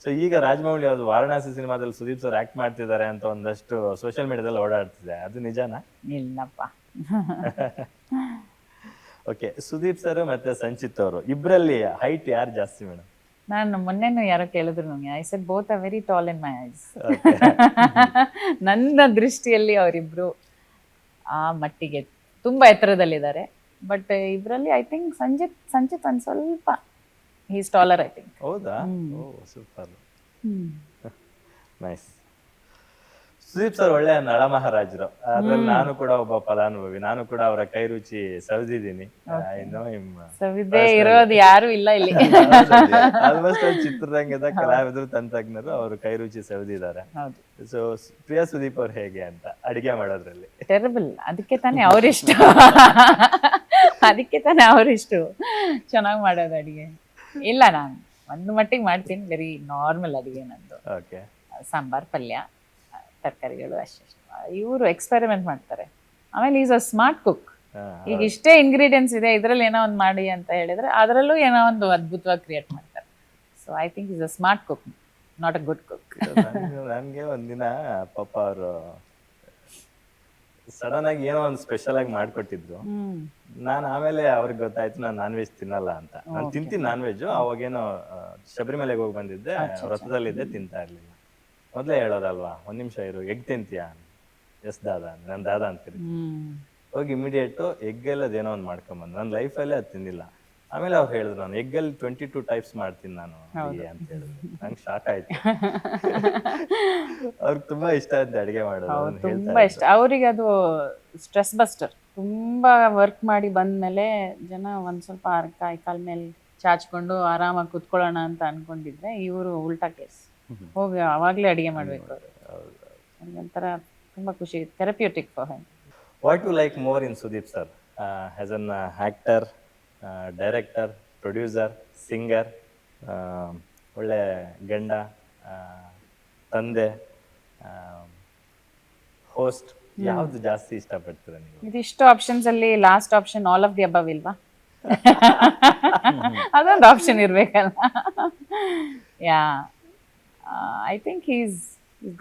So ಈಗ ರಾಜಮೌಳಿ ಅವ್ರು ವಾರಣಾಸಿ ಸಿನಿಮಾದಲ್ಲಿ ಸುದೀಪ್ ಸರ್ ಆಕ್ಟ್ ಮಾಡ್ತಿದ್ದಾರೆ ಅಂತ ಒಂದಷ್ಟು ಸೋಷಿಯಲ್ ಮೀಡಿಯಾದಲ್ಲಿ ಓಡಾಡ್ತಿದೆ, ಅದು ನಿಜಾನಾ? ಇಲ್ಲಪ್ಪ. ಓಕೆ, ಸುದೀಪ್ ಸರ್ ಮತ್ತೆ ಸಂಚಿತ್ ಅವರು ಇಬ್ರಲ್ಲಿ ಹೈಟ್ ಯಾರು ಜಾಸ್ತಿ ಮೇಡಮ್? ನಾನು ಮೊನ್ನೆನೂ ಯಾರೋ ಕೇಳಿದ್ರು ನನಗೆ, I said both are very tall in my ice. ನನ್ನ ದೃಷ್ಟಿಯಲ್ಲಿ ಅವರಿಬ್ರು ಆ ಮಟ್ಟಿಗೆ ತುಂಬಾ ಎತ್ತರದಲ್ಲಿದ್ದಾರೆ. ಬಟ್ ಇಬ್ರಲ್ಲಿ ಐ ಥಿಂಕ್ ಸಂಚಿತ್ ಒಂದ್ ಸ್ವಲ್ಪ ಹೀಸ್ ಟಾಲರ್ ಐ ಥಿಂಕ್. ಹೌದಾ? ಓ ಸೂಪರ್, ನೈಸ್. ಸುದೀಪ್ ಸರ್ ಒಳ್ಳೆ ನಳಮಹಾರಾಜರು, ಅದ್ರಲ್ಲಿ ನಾನು ಕೂಡ ಒಬ್ಬ ಫಲಾನುಭವಿ. ನಾನು ಕೂಡ ಅವರ ಕೈ ರುಚಿ ಸವಿದಿದ್ದೀನಿ. ಸವಿದೇ ಇರೋದು ಯಾರು ಇಲ್ಲ ಇಲ್ಲಿ. ಆಲ್ಮೋಸ್ಟ್ ಚಿತ್ರರಂಗದ ಕಲಾವಿದರು, ತಂತ್ರಜ್ಞರು ಅವ್ರ ಕೈ ರುಚಿ ಸವಿದಿದ್ದಾರೆ. ಸೊ ಪ್ರಿಯಾ ಸುದೀಪ್ ಅವ್ರು ಹೇಗೆ ಅಂತ ಅಡಿಗೆ ಮಾಡೋದ್ರಲ್ಲಿ? ಟೆರಬಲ್. ಅದಕ್ಕೆ ತಾನೇ ಅವರಿಷ್ಟು ಚೆನ್ನಾಗಿ ಮಾಡೋದು ಅಡಿಗೆ. ಇಲ್ಲ, ನಾನು ಒಂದು ಮಟ್ಟಿಗೆ ಮಾಡ್ತೀನಿ, ವೆರಿ ನಾರ್ಮಲ್ ಅಡಿಗೆ ನಂದು. ಓಕೆ, ಸಾಂಬಾರ್, ಪಲ್ಯ, ತರಕಾರಿಗಳು ಅಷ್ಟೇ. ಇವರು ಎಕ್ಸ್ಪೆರಿಮೆಂಟ್ ಮಾಡ್ತಾರೆ. ಆಮೇಲೆ ಈಸ್ ಅ ಸ್ಮಾರ್ಟ್ ಕುಕ್. ಈಗ ಇಷ್ಟೇ ಇಂಗ್ರೀಡಿಯೆಂಟ್ಸ್ ಇದೆ, ಇದ್ರಲ್ಲಿ ಏನೋ ಒಂದು ಮಾಡಿ ಅಂತ ಹೇಳಿದ್ರೆ ಅದರಲ್ಲೂ ಏನೋ ಒಂದು ಅದ್ಭುತವಾಗಿ ಕ್ರಿಯೇಟ್ ಮಾಡ್ತಾರೆ. So I think is a smart cook, not a good cook. ನನ್ಗೆ ಒಂದಿನ ಪಾಪ ಅವರು ಸಡನ್ ಆಗಿ ಏನೋ ಒಂದು ಸ್ಪೆಷಲ್ ಆಗಿ ಮಾಡ್ಕೊಟ್ಟಿದ್ರು. ನಾನು ಆಮೇಲೆ ಅವ್ರಿಗೆ ಗೊತ್ತಾಯ್ತು ನಾನು ನಾನ್ ವೆಜ್ ತಿನ್ನಲ್ಲ ಅಂತ. ನಾನು ತಿಂತೀನಿ ನಾನ್ ವೆಜ್, ಅವಾಗೇನೋ ಶಬರಿಮಲೆಗೆ ಹೋಗಿ ಬಂದಿದ್ದೆ, ವ್ರತದಲ್ಲಿದ್ದೆ, ತಿಂತಾ ಇರ್ಲಿಲ್ಲ. ಮೊದಲೇ ಹೇಳೋದಲ್ವಾ, ಒಂದ್ ನಿಮಿಷ ಇರು, ಎಗ್ ತಿಂತೀಯಾ? ಎಸ್ ದಾದಾ, ನಾನು ದಾದಾ ಅಂತೀನಿ. ಹೋಗಿ ಇಮಿಡಿಯೇಟ್ ಎಗ್ ಏನೋ ಒಂದು ಮಾಡ್ಕೊಂಬಂದು, ನನ್ನ ಲೈಫಲ್ಲೇ ಅದು ತಿಂದಿಲ್ಲ. ಆಮೇಲೆ ಅವ್ರು ಹೇಳಿದ್ರು, ನಾನು ಎಗ್ಗಲ್ಲಿ 22 ಟೈಪ್ಸ್ ಮಾಡ್ತೀನಿ ನಾನು ಅಂತ ಹೇಳಿದ್ರು. ನಂಗೆ ಶಾಕ್ ಆಯ್ತು. ಅವ್ರಿಗೆ ತುಂಬಾ ಇಷ್ಟ ಆಯ್ತು ಅಡಿಗೆ ಮಾಡೋದು, ತುಂಬಾ ಇಷ್ಟ ಅವ್ರಿಗೆ. ಅದು ಸ್ಟ್ರೆಸ್ ಬಸ್ಟರ್. ತುಂಬಾ ವರ್ಕ್ ಮಾಡಿ ಬಂದ್ಮೇಲೆ ಜನ ಒಂದ್ ಸ್ವಲ್ಪ ಕೈ ಕಾಲ್ ಮೇಲೆ ಚಾಚ್ಕೊಂಡು ಆರಾಮಾಗಿ ಕುತ್ಕೊಳ್ಳೋಣ ಅಂತ ಅನ್ಕೊಂಡಿದ್ರೆ, ಇವರು ಉಲ್ಟಾ ಕೇಸ್. ಹೋಗಿ ಅವಾಗ್ಲೇ ಅಡಿಗೆ ಮಾಡ್ಬೇಕು ಅವರು. ಒಂಥರ ತುಂಬಾ ಖುಷಿ, therapeutic for him. What you like more in Sudeep sir as an actor, director, producer, singer, ಒಳ್ಳೆ ಗಂಡ, ತಂದೆ, ಹೋಸ್ಟ್, ಯಾವ್ದು ಜಾಸ್ತಿ ಇಷ್ಟಪಡ್ತೀರ ನೀವು? ಇದಿಷ್ಟು ಆಪ್ಷನ್ಸ್ ಅಲ್ಲಿ last option all of the above ಇಲ್ವಾ? ಅದೊಂದು ಆಪ್ಷನ್ ಇರ್ಬೇಕಲ್ಲ. Yeah, I think is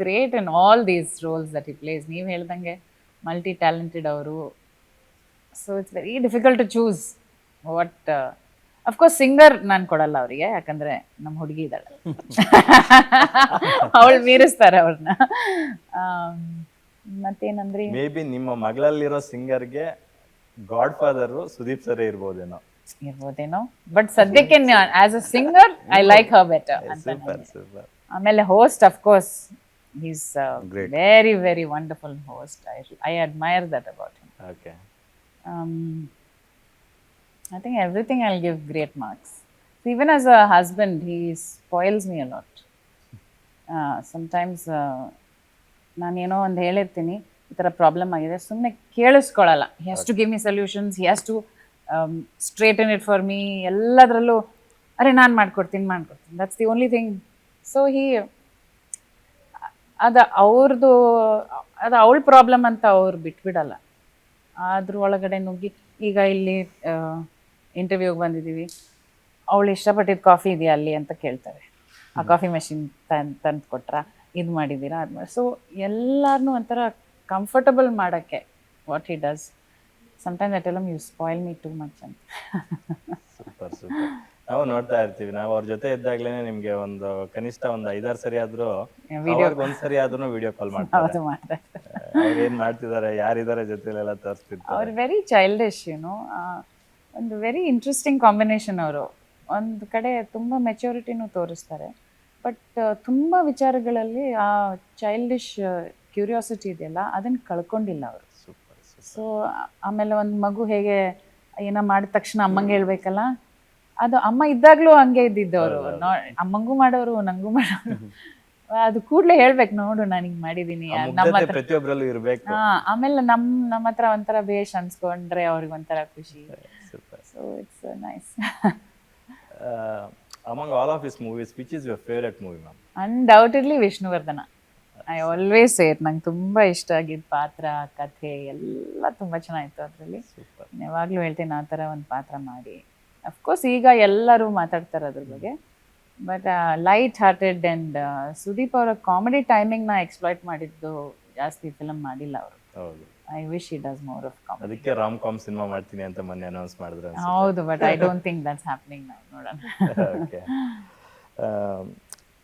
great in all these roles that he plays. ನೀವು ಹೇಳ್ದಂಗೆ ಮಲ್ಟಿ ಟ್ಯಾಲೆಂಟೆಡ್ ಅವರು. So it's very difficult to choose what. Of course singer ನಾನು ಕೊಡಲ್ಲ ಅವರಿಗೆ, ಯಾಕಂದ್ರೆ ನಮ್ಮ ಹುಡುಗಿ ಇದ್ದಾಳೆ, ಅವಳು ಮೀರಿಸ್ತಾರೆ ಅವ್ರನ್ನ. ಮತ್ತೇನಂದ್ರಿ, ಮೇ ಬಿ ನಿಮ್ಮ ಮಗಳಲ್ಲಿರೋ ಸಿಂಗರ್ಗೆ ಗಾಡ್ ಫಾದರ್ ಸುದೀಪ್ ಸರ್ ಇರ್ಬೋದೇನೋ. ಬಟ್ ಸದ್ಯಕ್ಕೆ as a singer I like her better ಅಂತ. ಆಮೇಲೆ host, of course he's a very very wonderful host. I admire that about him. Okay. I think everything I'll give great marks. So even as a husband, he spoils me a lot. Sometimes ನಾನು ಏನೋ ಒಂದು ಹೇಳಿರ್ತೀನಿ, ಈ ಥರ problem ಆಗಿದೆ, ಸುಮ್ಮನೆ ಕೇಳಿಸ್ಕೊಳ್ಳಲ್ಲ. He has to give me solutions. He has to straighten it for me. ಎಲ್ಲದರಲ್ಲೂ ಅರೆ ನಾನು ಮಾಡ್ಕೊಡ್ತೀನಿ. That's the only thing. So ಅದು ಅವಳ ಪ್ರಾಬ್ಲಮ್ ಅಂತ ಅವ್ರು ಬಿಟ್ಬಿಡಲ್ಲ. ಅದ್ರ ಒಳಗಡೆ ನುಗ್ಗಿ, ಈಗ ಇಲ್ಲಿ ಇಂಟರ್ವ್ಯೂಗೆ ಬಂದಿದ್ದೀವಿ, ಅವಳು ಇಷ್ಟಪಟ್ಟಿದ್ದು ಕಾಫಿ ಇದೆಯಾ ಅಲ್ಲಿ ಅಂತ ಕೇಳ್ತಾರೆ. ಆ ಕಾಫಿ ಮೆಷಿನ್ ತಂದು ಕೊಟ್ರಾ, ಇದು ಮಾಡಿದ್ದೀರಾ, ಅದು ಮಾಡಿ. ಸೊ ಎಲ್ಲಾರನ್ನೂ ಒಂಥರ ಕಂಫರ್ಟಬಲ್ ಮಾಡೋಕ್ಕೆ what he does. Sometimes I tell him, you spoil me too much ಅಂತ. Super super. ನಾವು ನೋಡ್ತಾ ಇರ್ತೀವಿ, ನಾವು ಅವ್ರ ಜೊತೆ ಇದ್ದಾಗ್ಲೇನೆ ನಿಮ್ಗೆ ಒಂದು ಕನಿಷ್ಠ ಒಂದು 5-6 ಸರಿ ಆದ್ರೂ, ಒಂದ್ಸರಿ ಆದ್ರೂ ವಿಡಿಯೋ ಕಾಲ್ ಮಾಡ್ತಾರೆ. ಅವ್ರು ಏನ್ ಮಾಡ್ತಿದ್ದಾರೆ, ಯಾರಿದ್ದಾರೆ ಜೊತೆಲೆಲ್ಲ ತೋರಿಸ್ತಿರ್ತಾರೆ. ಅವ್ರು ವೆರಿ ಚೈಲ್ಡಿಶ್, ಯುನೋ. ಒಂದು ವೆರಿ ಇಂಟ್ರೆಸ್ಟಿಂಗ್ ಕಾಂಬಿನೇಷನ್ ಅವರು. ಒಂದು ಕಡೆ ತುಂಬ ಮೆಚುರಿಟಿನೂ ತೋರಿಸ್ತಾರೆ, ಬಟ್ ತುಂಬ ವಿಚಾರಗಳಲ್ಲಿ ಆ ಚೈಲ್ಡಿಶ್ ಕ್ಯೂರಿಯಾಸಿಟಿ ಇದೆಯಲ್ಲ, ಅದನ್ನು ಕಳ್ಕೊಂಡಿಲ್ಲ ಅವರು. ಸೊ ಆಮೇಲೆ ಒಂದು ಮಗು ಹೇಗೆ ಏನೋ ಮಾಡಿದ ತಕ್ಷಣ ಅಮ್ಮಂಗೆ ಹೇಳ್ಬೇಕಲ್ಲ, ಅದು ಅಮ್ಮ ಇದ್ದಾಗಲೂ ಹಂಗೆ ಇದ್ದಿದ್ದವರು. ಅಮ್ಮಂಗೂ ಮಾಡೋರು, ನಂಗೂ ಮಾಡೋರು. ಅದು ಕೂಡಲೇ ಹೇಳ್ಬೇಕು, ನೋಡು ನಾನು ಹಿಂಗೆ ಮಾಡಿದ್ದೀನಿ, ನಮ್ಮ ಹತ್ರ ಪ್ರತಿಯೊಬ್ಬರಲ್ಲೂ ಇರಬೇಕು. ಆಮೇಲೆ ನಮ್ಮ ಹತ್ರ ಒಂಥರ ಬೇಷ್ ಅನ್ಸ್ಕೊಂಡ್ರೆ ಅವ್ರಿಗೆ ಒಂಥರ ಖುಷಿ. So it's nice. Among all of his movies, which is your favorite movie, ma'am? Undoubtedly Vishnuvardhan. I always say it. ನಂಗೆ ತುಂಬ ಇಷ್ಟ ಆಗಿದ್ದ ಪಾತ್ರ, ಕಥೆ ಎಲ್ಲ ತುಂಬ ಚೆನ್ನಾಗಿತ್ತು ಅದರಲ್ಲಿ. ಯಾವಾಗಲೂ ಹೇಳ್ತೀನಿ, ಆ ಥರ ಒಂದು ಪಾತ್ರ ಮಾಡಿ. ಅಫ್ಕೋರ್ಸ್ ಈಗ ಎಲ್ಲರೂ ಮಾತಾಡ್ತಾರೆ ಅದ್ರ ಬಗ್ಗೆ, but light hearted and Sudeep ಅವರ ಕಾಮಿಡಿ ಟೈಮಿಂಗ್ನ ಎಕ್ಸ್ಪ್ಲಾಯ್ಟ್ ಮಾಡಿದ್ದು ಜಾಸ್ತಿ ಫಿಲಮ್ ಮಾಡಿಲ್ಲ ಅವರು. ಹೌದು, I wish E does more of comedy. ಅದಕ್ಕೆ ರಾಮ್ ಕಾಮ್ ಸಿನಿಮಾ ಮಾಡ್ತೀನಿ ಅಂತ ಮೊನ್ನೆ ಅನೌನ್ಸ್ ಮಾಡಿದ್ರು. ಹೌದು, but I don't think that's happening ನಾವು, ನೋಡೋಣ. ಓಕೆ,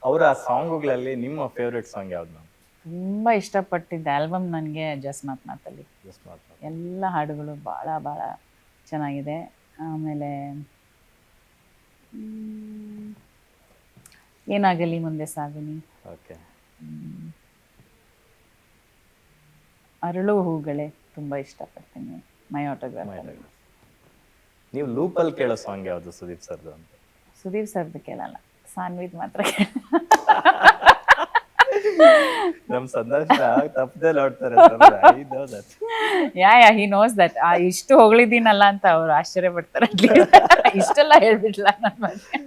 ಅವರ ಸಾಂಗ್ಗಳಲ್ಲಿ ನಿಮ್ಮ ಫೇವ್ರೆಟ್ ಸಾಂಗ್ ಯಾವ್ದು ಮ್ಯಾಮ್? ತುಂಬ ಇಷ್ಟಪಟ್ಟಿದ್ದ ಆಲ್ಬಮ್ ನನಗೆ ಜಸ್ಟ್ ಮಾತಲ್ಲಿ ಜಸ್ಟ್ ಮಾತ್ರ. ಎಲ್ಲ ಹಾಡುಗಳು ಭಾಳ ಭಾಳ ಚೆನ್ನಾಗಿದೆ. ಆಮೇಲೆ ಏನಾಗಲಿ ಮುಂದೆ ಸಾಗುನಿ, ಓಕೆ, ಅರಳು ಹೂಗಳೇ ತುಂಬ ಇಷ್ಟಪಡ್ತೀನಿ, ಮೈ ಆಟೋಗ್ರಾಫ್. ನೀವು ಲೂಪಲ್ಲಿ ಕೇಳೋ ಸಾಂಗ್ ಯಾವುದು ಸುದೀಪ್ ಸರ್ದು ಅಂತ? ಸುದೀಪ್ ಸರ್ದು ಕೇಳಲ್ಲ, ಸಾನ್ವಿದ್ ಮಾತ್ರ ನಮ್ ಸಂದರ್ಶನ ತಪ್ಪದೆ ನೋಡ್ತಾರೆ. ಯಾ ಹಿ ನೋಸ್ ದಟ್. ಇಷ್ಟು ಹೊಗಳಿದ್ದೀನಲ್ಲ ಅಂತ ಅವ್ರು ಆಶ್ಚರ್ಯ ಪಡ್ತಾರೆ. ಇಷ್ಟೆಲ್ಲ ಹೇಳ್ಬಿಡ್ಲ ನನ್ನ ಬಗ್ಗೆ.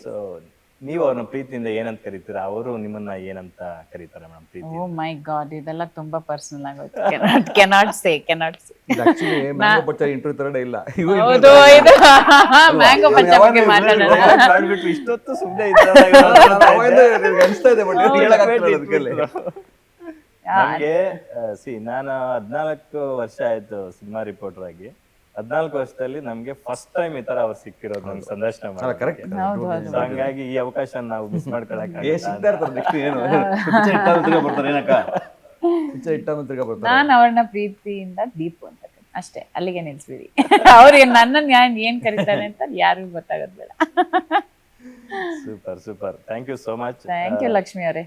ಸೊ ನೀವು ಅವ್ರನ್ನ ಪ್ರೀತಿಯಿಂದ ಏನಂತ ಕರೀತೀರಾ, ಅವರು ನಿಮ್ಮನ್ನ ಏನಂತ ಕರೀತಾರೆ ಮೇಡಮ್ ಪ್ರೀತಿ? ಓ ಮೈ ಗಾಡ್, ಇದೆಲ್ಲ ತುಂಬಾ ಪರ್ಸನಲ್ ಆಗೋಯ್ತು. ಕೆನಾಟ್ ಸೇ ಆಕ್ಚುಲಿ ಮ್ಯಾಂಗೋ ಪಚ್ಚ ಇಂಟರ್ವ್ಯೂ ತರಡೆ ಇಲ್ಲ. ಹೌದು, ಇದು ಮ್ಯಾಂಗೋ ಪಚ್ಚ ಬಗ್ಗೆ ಮಾತಾಡೋಣ. ಮಾಡ್ಬಿಟ್ಟು ಇಷ್ಟೊತ್ತು ಸುಮ್ಮನೆ ಅನಿಸ್ತಾ ಇದೆ, ಬಟ್ ಹೇಳಕ್ಕಾಗ್ತಿಲ್ಲ ಅದಕ್ಕೆಲ್ಲ. ನನಗೆ ನಾನು 14 ವರ್ಷ ಆಯ್ತು ಸಿನಿಮಾ ರಿಪೋರ್ಟರ್ ಆಗಿ. 14 ವರ್ಷದಲ್ಲಿ ನಮ್ಗೆ ಫಸ್ಟ್ ಟೈಮ್ ಈ ತರ ಅವ್ರು ಸಿಕ್ಕಿರೋದು, ನಮ್ಗೆ ಸಂದರ್ಶನ ಕರೆಕ್ಟ್. ಮಾಡೋದು. So ಹಂಗಾಗಿ ಈ ಅವಕಾಶ ನಾವು ಮಿಸ್ ಮಾಡ್ಕೊಳಕ್ ಸಿಗ್ತಾ ಇರ್ತಾರೆ. ನೆಕ್ಸ್ಟ್ ಏನು ತಿರ್ಗಾ ಬರ್ತಾರೆ ಏನಕ್ಕ, ಇಟ್ಟಾನು ತಿರ್ಗಾ ಬರ್ತಾರೆ. ನಾನು ಅವ್ರನ್ನ ಪ್ರೀತಿಯಿಂದ ದೀಪು ಅಂತ ಅಷ್ಟೇ, ಅಲ್ಲಿಗೆ ನಿಲ್ಸ್ಬಿಡಿ. ಅವ್ರು ನನ್ನನ್ನು ಏನ್ ಕರೀತಾರೆ ಅಂತ ಯಾರಿಗೂ ಗೊತ್ತಾಗೋದು ಬೇಡ. Super, thank you so much. Thank you Lakshmi ಅವರೇ.